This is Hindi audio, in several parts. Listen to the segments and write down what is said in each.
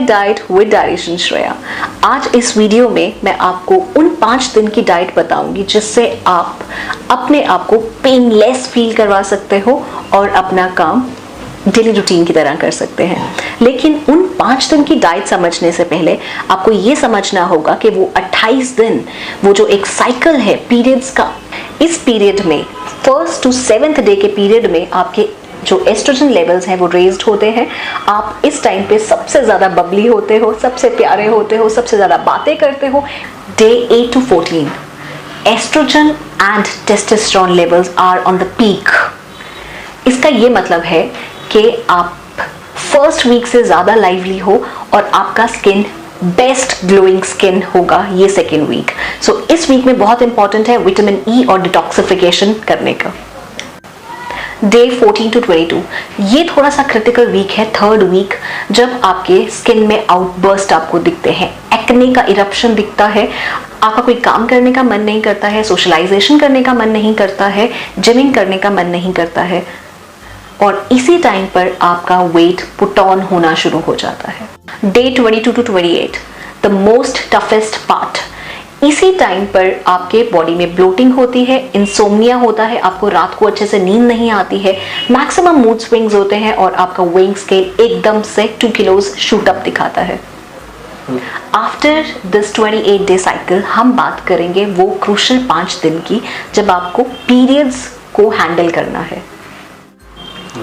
Diet with dietitian Shreya. आज इस वीडियो में मैं आपको उन 5 दिन की डाइट बताऊंगी जिससे आप अपने आप को पेनलेस फील करवा सकते हो और अपना काम डेली रूटीन की तरह कर सकते हैं। लेकिन उन 5 दिन की डाइट समझने से पहले आपको ये समझना होगा कि वो 28 दिन, वो जो एक साइकिल है पीरियड्स का, इस पीरियड में 1st to 7th डे के पीरियड में आपके जो एस्ट्रोजन लेवल्स हैं वो रेज्ड होते हैं। आप इस टाइम पे सबसे ज़्यादा बबली होते हो, सबसे प्यारे होते हो, सबसे ज़्यादा बातें करते हो। Day 8 to 14 oestrogen and testosterone levels are on the peak. इसका ये मतलब है कि आप फर्स्ट वीक से ज़्यादा लाइवली हो और आपका स्किन बेस्ट ग्लोइंग स्किन होगा ये सेकेंड वीक। सो इस वीक में बहुत इंपॉर्टेंट है विटामिन ई और डिटॉक्सिफिकेशन करने का। डे 14 to 22 ये थोड़ा सा क्रिटिकल वीक है, थर्ड वीक, जब आपके स्किन में आउटबर्स्ट आपको दिखते हैं, एक्ने का इरप्शन दिखता है, आपका कोई काम करने का मन नहीं करता है, सोशलाइजेशन करने का मन नहीं करता है, जिमिंग करने का मन नहीं करता है, और इसी टाइम पर आपका वेट पुट ऑन होना शुरू हो जाता है। Day 22 to 28 the most toughest part. इसी टाइम पर आपके बॉडी में ब्लोटिंग होती है, इंसोम्निया होता है, आपको रात को अच्छे से नींद नहीं आती है, मैक्सिमम मूड स्विंग्स होते हैं और आपका वेइंग स्केल एकदम से 2 किलोज शूट अप दिखाता है। आफ्टर दिस 28 डे साइकिल हम बात करेंगे वो क्रूशियल 5 दिन की जब आपको पीरियड्स को हैंडल करना है।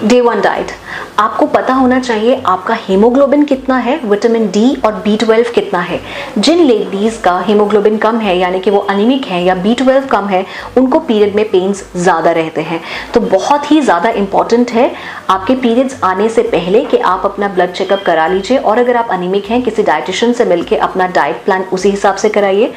Day 1 diet. आपको पता होना चाहिए आपका हीमोग्लोबिन कितना है, विटामिन डी और B12 कितना है। जिन लेडीज का हीमोग्लोबिन कम है यानी कि वो अनीमिक है या B12 कम है, उनको पीरियड में पेन्स ज़्यादा रहते हैं। तो बहुत ही ज़्यादा इंपॉर्टेंट है आपके पीरियड्स आने से पहले कि आप अपना ब्लड चेकअप करा लीजिए, और अगर आप अनीमिक हैं किसी डाइटिशियन से मिलकर अपना डाइट प्लान उसी हिसाब से कराइए।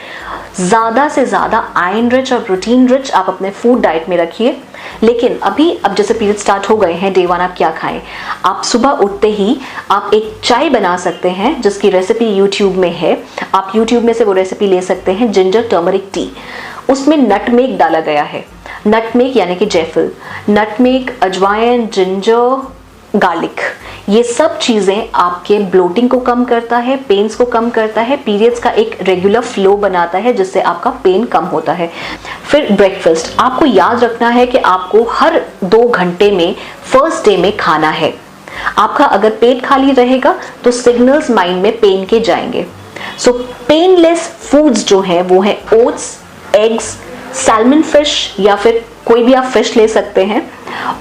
ज़्यादा से ज़्यादा आयरन रिच और प्रोटीन रिच आप अपने फूड डाइट में रखिए। लेकिन अब जैसे पीरियड स्टार्ट हो गए हैं, डे 1 आप क्या खाएं? आप सुबह उठते ही आप एक चाय बना सकते हैं जिसकी रेसिपी यूट्यूब में है। आप यूट्यूब में से वो रेसिपी ले सकते हैं, जिंजर टर्मरिक टी। उसमें नटमेग डाला गया है, नटमेग यानी कि जायफल, नटमेग, अजवाइन, जिंजर, गार्लिक, ये सब चीज़ें आपके ब्लोटिंग को कम करता है, पेन्स को कम करता है, पीरियड्स का एक रेगुलर फ्लो बनाता है जिससे आपका पेन कम होता है। फिर ब्रेकफास्ट, आपको याद रखना है कि आपको हर 2 घंटे में फर्स्ट डे में खाना है। आपका अगर पेट खाली रहेगा तो सिग्नल्स माइंड में पेन के जाएंगे। सो पेनलेस फूड्स जो हैं वो है ओट्स, एग्स, सैल्मन फिश या फिर कोई भी आप फिश ले सकते हैं,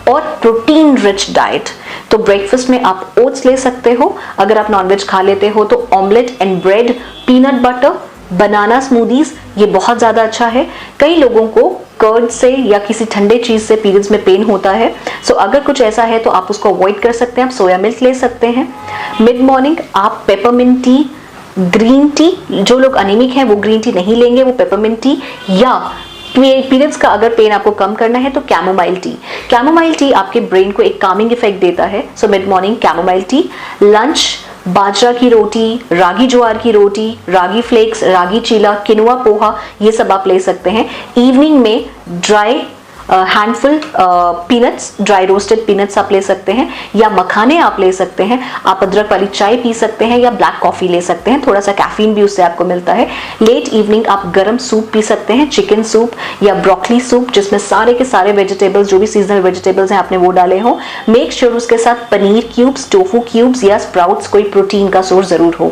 और प्रोटीन रिच डाइट। तो ब्रेकफास्ट में आप ओट्स ले सकते हो, अगर आप नॉनवेज खा लेते हो तो omelette and bread, peanut butter, banana smoothies, ये बहुत ज़्यादा अच्छा है। कई लोगों को कर्ड से या किसी ठंडे चीज़ से पीरियड्स में पेन होता है, सो अगर कुछ ऐसा है तो आप उसको अवॉइड कर सकते हैं, आप सोया मिल्क ले सकते हैं। मिड मॉर्निंग आप पेपरमिंट टी, ग्रीन टी, जो लोग अनीमिक हैं वो ग्रीन टी नहीं लेंगे, वो पेपरमिंट टी, या पीरियड्स का अगर पेन आपको कम करना है तो कैमोमाइल टी। कैमोमाइल टी आपके ब्रेन को एक कामिंग इफेक्ट देता है। So mid morning chamomile tea. Lunch बाजरा की रोटी, रागी ज्वार की रोटी, रागी फ्लेक्स, रागी चीला, किनुआ पोहा, ये सब आप ले सकते हैं। इवनिंग में dry handful peanuts, dry roasted peanuts आप ले सकते हैं, या मखाने आप ले सकते हैं। आप अदरक वाली चाय पी सकते हैं या ब्लैक कॉफ़ी ले सकते हैं, थोड़ा सा कैफीन भी उससे आपको मिलता है। लेट इवनिंग आप गर्म सूप पी सकते हैं, चिकन सूप या ब्रोकली सूप, जिसमें सारे के सारे वेजिटेबल्स, जो भी सीजनल वेजिटेबल्स हैं आपने वो डाले हों। मेक श्योर उसके साथ पनीर क्यूब्स, टोफू क्यूब्स या स्प्राउट्स, कोई प्रोटीन का सोर्स ज़रूर हो।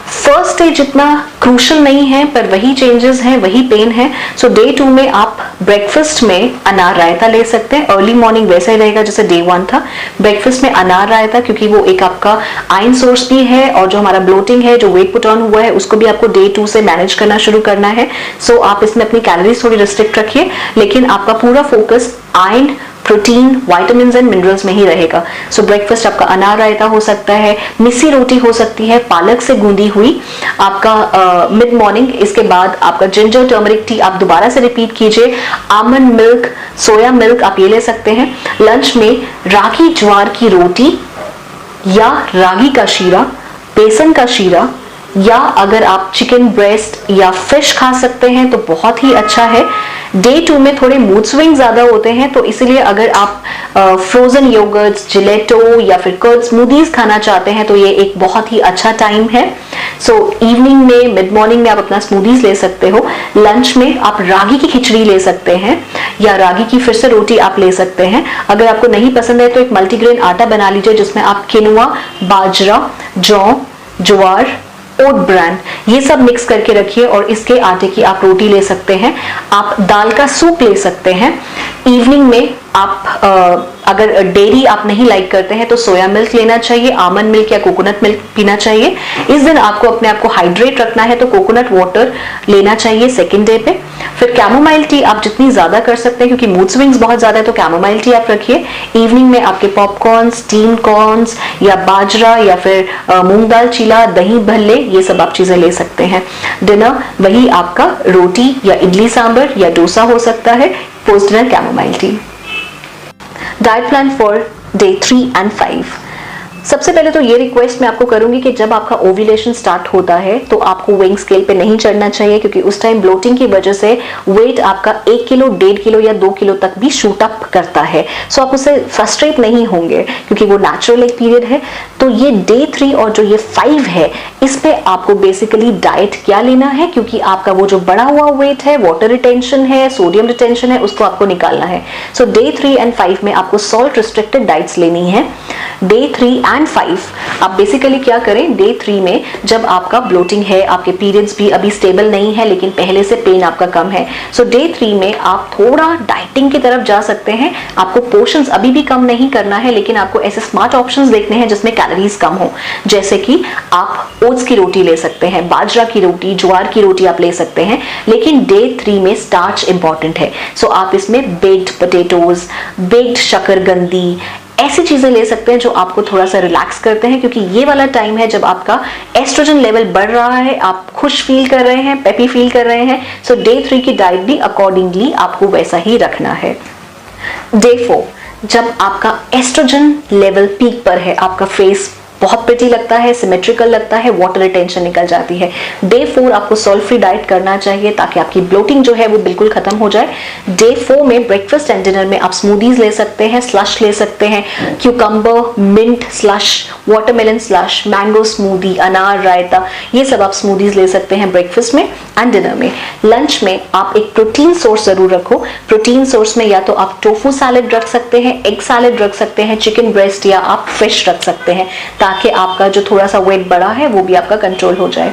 फर्स्ट डे जितना क्रूशल नहीं है पर वही चेंजेस हैं, वही पेन है। सो डे 2 में आप ब्रेकफास्ट में अनार रायता ले सकते हैं। अर्ली मॉर्निंग वैसा ही रहेगा जैसे डे 1 था। ब्रेकफास्ट में अनार रायता, क्योंकि वो एक आपका आयरन सोर्स भी है, और जो हमारा ब्लोटिंग है, जो वेट पुट ऑन हुआ है, उसको भी आपको डे 2 से मैनेज करना शुरू करना है। सो आप इसमें अपनी कैलोरीज थोड़ी रिस्ट्रिक्ट रखिए, लेकिन आपका पूरा focus iron, protein, vitamins and minerals में ही रहेगा। सो ब्रेकफास्ट आपका अनार रायता हो सकता है, मिस्सी रोटी हो सकती है पालक से गूंदी हुई। आपका मिड मॉर्निंग, इसके बाद आपका जिंजर टर्मरिक टी आप दोबारा से रिपीट कीजिए। आमंड मिल्क, सोया मिल्क आप ये ले सकते हैं। लंच में रागी ज्वार की रोटी या रागी का शीरा, बेसन का शीरा या अगर आप चिकन ब्रेस्ट या फिश खा सकते हैं तो बहुत ही अच्छा है। डे 2 में थोड़े मूड स्विंग ज्यादा होते हैं, तो इसलिए अगर आप फ्रोजन योगर्ट्स, जिलेटो या फिर कर्ड स्मूदीज खाना चाहते हैं तो ये एक बहुत ही अच्छा टाइम है। सो इवनिंग में, मिड मॉर्निंग में आप अपना स्मूदीज ले सकते हो। लंच में आप रागी की खिचड़ी ले सकते हैं या रागी की फिर से रोटी आप ले सकते हैं। अगर आपको नहीं पसंद है तो एक मल्टीग्रेन आटा बना लीजिए जिसमें आप किनुआ, बाजरा, जौ, ज्वार, ओट ब्रांड ये सब मिक्स करके रखिए और इसके आटे की आप रोटी ले सकते हैं। आप दाल का सूप ले सकते हैं। इवनिंग में आप अगर डेयरी आप नहीं लाइक करते हैं तो सोया मिल्क लेना चाहिए, आमंड मिल्क या कोकोनट मिल्क पीना चाहिए। इस दिन आपको अपने आप को हाइड्रेट रखना है तो कोकोनट वाटर लेना चाहिए सेकेंड डे पे। फिर कैमोमाइल टी आप जितनी ज्यादा कर सकते हैं, क्योंकि मूड स्विंग्स बहुत ज्यादा है तो कैमोमाइल टी आप रखिए। इवनिंग में आपके पॉपकॉर्न, स्टीम कॉर्न्स या बाजरा या फिर मूंग दाल चीला, दही भल्ले ये सब आप चीजें ले सकते हैं। डिनर वही आपका रोटी या इडली सांभर या डोसा हो सकता है। Post dinner chamomile tea. Diet plan for day 3 and 5। सबसे पहले तो ये रिक्वेस्ट मैं आपको करूंगी कि जब आपका ओव्यूलेशन स्टार्ट होता है तो आपको वेइंग स्केल पे नहीं चढ़ना चाहिए, क्योंकि उस टाइम ब्लोटिंग की वजह से वेट आपका 1 किलो, 1.5 किलो या 2 किलो तक भी शूट अप करता है। सो आप उससे फ्रस्ट्रेट नहीं होंगे क्योंकि वो नेचुरल एक पीरियड है। तो ये डे 3 और जो ये 5 है इस पे आपको बेसिकली डाइट क्या लेना है, क्योंकि आपका वो जो बढ़ा हुआ वेट है, वाटर रिटेंशन है, सोडियम रिटेंशन है, उसको आपको निकालना है। सो डे 3 and 5 में आपको सॉल्ट रिस्ट्रिक्टेड डाइट्स लेनी है। डे 3 and 5 आप बेसिकली क्या करें, डे 3 में जब आपका ब्लोटिंग है, आपके पीरियड्स भी अभी स्टेबल नहीं है लेकिन पहले से पेन आपका कम है, सो डे 3 में आप थोड़ा डाइटिंग की तरफ जा सकते हैं। आपको पोर्शंस अभी भी कम नहीं करना है, लेकिन आपको ऐसे स्मार्ट ऑप्शंस देखने हैं जिसमें कैलोरीज कम हो। जैसे कि आप ओट्स की रोटी ले सकते हैं, बाजरा की रोटी, ज्वार की रोटी आप ले सकते हैं, लेकिन डे 3 में स्टार्च इंपॉर्टेंट है। सो आप इसमें बेक्ड पोटैटोज, बेक्ड शकरकंदी ऐसी चीजें ले सकते हैं जो आपको थोड़ा सा रिलैक्स करते हैं, क्योंकि ये वाला टाइम है जब आपका एस्ट्रोजन लेवल बढ़ रहा है, आप खुश फील कर रहे हैं, पेपी फील कर रहे हैं। सो डे 3 की डाइट भी अकॉर्डिंगली आपको वैसा ही रखना है। डे 4 जब आपका एस्ट्रोजन लेवल पीक पर है, आपका फेस बहुत प्रिटी लगता है, सिमेट्रिकल लगता है, वाटर रिटेंशन निकल जाती है। डे 4 आपको सॉल्ट फ्री डाइट करना चाहिए ताकि आपकी ब्लोटिंग जो है वो बिल्कुल खत्म हो जाए। डे 4 में ब्रेकफास्ट एंड डिनर में आप स्मूदीज ले सकते हैं, स्लश ले सकते हैं, cucumber, mint slush, watermelon slush, mango smoothie, अनार रायता, ये सब आप स्मूदीज ले सकते हैं ब्रेकफास्ट में एंड डिनर में। लंच में आप एक प्रोटीन सोर्स जरूर रखो। प्रोटीन सोर्स में या तो आप टोफू सैलेड रख सकते हैं, एग सैलेड रख सकते हैं, चिकन ब्रेस्ट या आप फिश रख सकते हैं ताकि आपका जो थोड़ा सा वेट बढ़ा है वो भी आपका कंट्रोल हो जाए।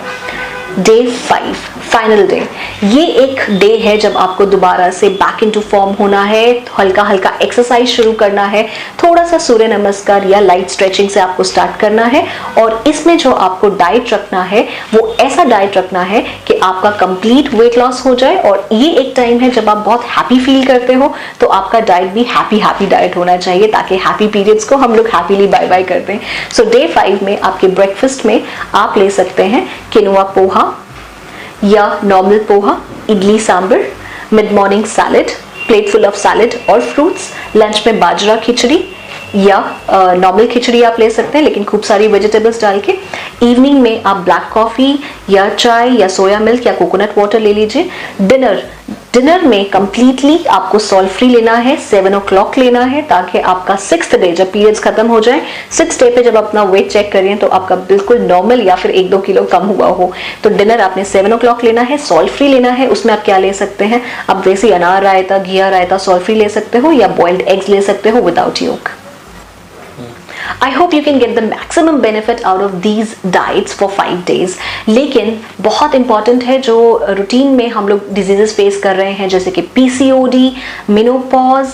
डे 5 फाइनल डे, ये एक डे है जब आपको दोबारा से बैक इनटू फॉर्म होना है, हल्का हल्का एक्सरसाइज शुरू करना है, थोड़ा सा सूर्य नमस्कार या लाइट स्ट्रेचिंग से आपको स्टार्ट करना है। और इसमें जो आपको डाइट रखना है वो ऐसा डाइट रखना है कि आपका कंप्लीट वेट लॉस हो जाए। और ये एक टाइम है जब आप बहुत हैप्पी फील करते हो, तो आपका डाइट भी हैप्पी डाइट होना चाहिए ताकि हैप्पी पीरियड्स को हम लोग हैप्पीली बाय बाय करते हैं। सो डे 5 में आपके ब्रेकफास्ट में आप ले सकते हैं किनुआ पोहा या normal poha, idli sambar, mid morning salad, plate full of salad और फ्रूट्स। लंच में बाजरा खिचड़ी या नॉर्मल खिचड़ी आप ले सकते हैं लेकिन खूब सारी वेजिटेबल्स डाल के। इवनिंग में आप ब्लैक कॉफी या चाय या सोया मिल्क या कोकोनट वाटर ले लीजिए। डिनर में कंप्लीटली आपको सॉल्ट फ्री लेना है, 7 o'clock लेना है ताकि आपका 6th डे जब पीरियड्स खत्म हो जाए, 6th डे पे जब अपना वेट चेक करिए तो आपका बिल्कुल नॉर्मल या फिर 1-2 किलो कम हुआ हो। तो डिनर आपने 7 o'clock लेना है, सॉल्ट फ्री लेना है। उसमें आप क्या ले सकते हैं, आप वैसे अनार रायता, घिया रायता सॉल्ट फ्री ले सकते हो या बॉइल्ड एग्स ले सकते हो without yolk. I hope you can get the maximum benefit out of these diets for 5 days। लेकिन बहुत इंपॉर्टेंट है जो रूटीन में हम लोग डिजीजेस फेस कर रहे हैं जैसे कि PCOD, मेनोपॉज,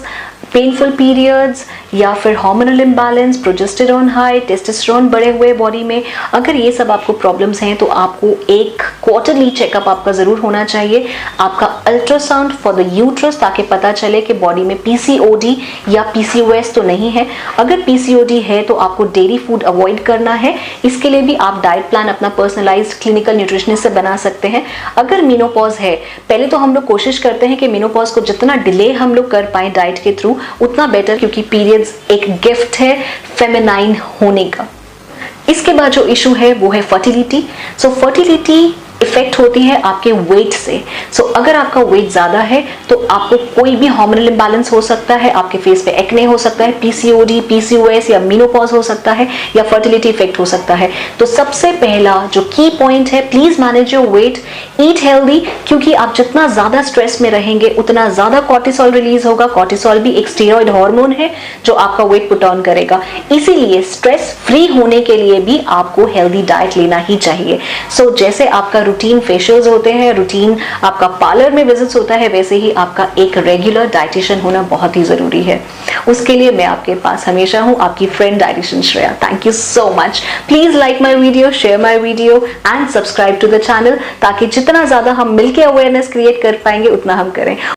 पेनफुल पीरियड्स या फिर hormonal imbalance, progesterone high, testosterone बढ़े हुए बॉडी में, अगर ये सब आपको प्रॉब्लम्स हैं तो आपको एक क्वार्टरली चेकअप आपका ज़रूर होना चाहिए, आपका अल्ट्रासाउंड फॉर द यूट्रस, ताकि पता चले कि बॉडी में PCOD या PCOS तो नहीं है। अगर PCOD है तो आपको डेयरी फूड अवॉइड करना है। इसके लिए भी आप डाइट प्लान अपना पर्सनलाइज्ड क्लिनिकल न्यूट्रिशनिस्ट से बना सकते हैं। अगर मेनोपॉज है, पहले तो हम लोग कोशिश करते हैं कि मेनोपॉज को जितना डिले हम लोग कर पाएँ डाइट के थ्रू उतना बेटर, क्योंकि पीरियड्स एक गिफ्ट है फेमिनाइन होने का। इसके बाद जो इशू है वो है फर्टिलिटी। सो फर्टिलिटी इफेक्ट होती है आपके वेट से। सो अगर आपका वेट ज्यादा है तो आपको कोई भी हार्मोनल इंबैलेंस हो सकता है, आपके फेस पे एक्ने हो सकता है, पीसीओडी, पीसीओएस या मेनोपॉज हो सकता है, या फर्टिलिटी इफेक्ट हो सकता है। तो सबसे पहला जो की पॉइंट है, please manage your weight, eat healthy, क्योंकि आप जितना ज्यादा स्ट्रेस में रहेंगे उतना ज्यादा कॉर्टिसोल रिलीज होगा। कॉर्टिसोल भी एक स्टेरॉइड हार्मोन है जो आपका वेट पुट ऑन करेगा। इसीलिए स्ट्रेस फ्री होने के लिए भी आपको हेल्दी डाइट लेना ही चाहिए। सो जैसे आपका रूटीन फेशियल्स होते हैं, रूटीन आपका पार्लर में विजिट्स होता है, वैसे ही आपका एक रेगुलर डाइटिशियन होना बहुत ही जरूरी है। उसके लिए मैं आपके पास हमेशा हूं, आपकी friend dietitian Shreya. Thank you so much. Please like my video, share my video and subscribe to the channel, ताकि जितना ज्यादा हम मिलकर अवेयरनेस क्रिएट कर पाएंगे उतना हम करें।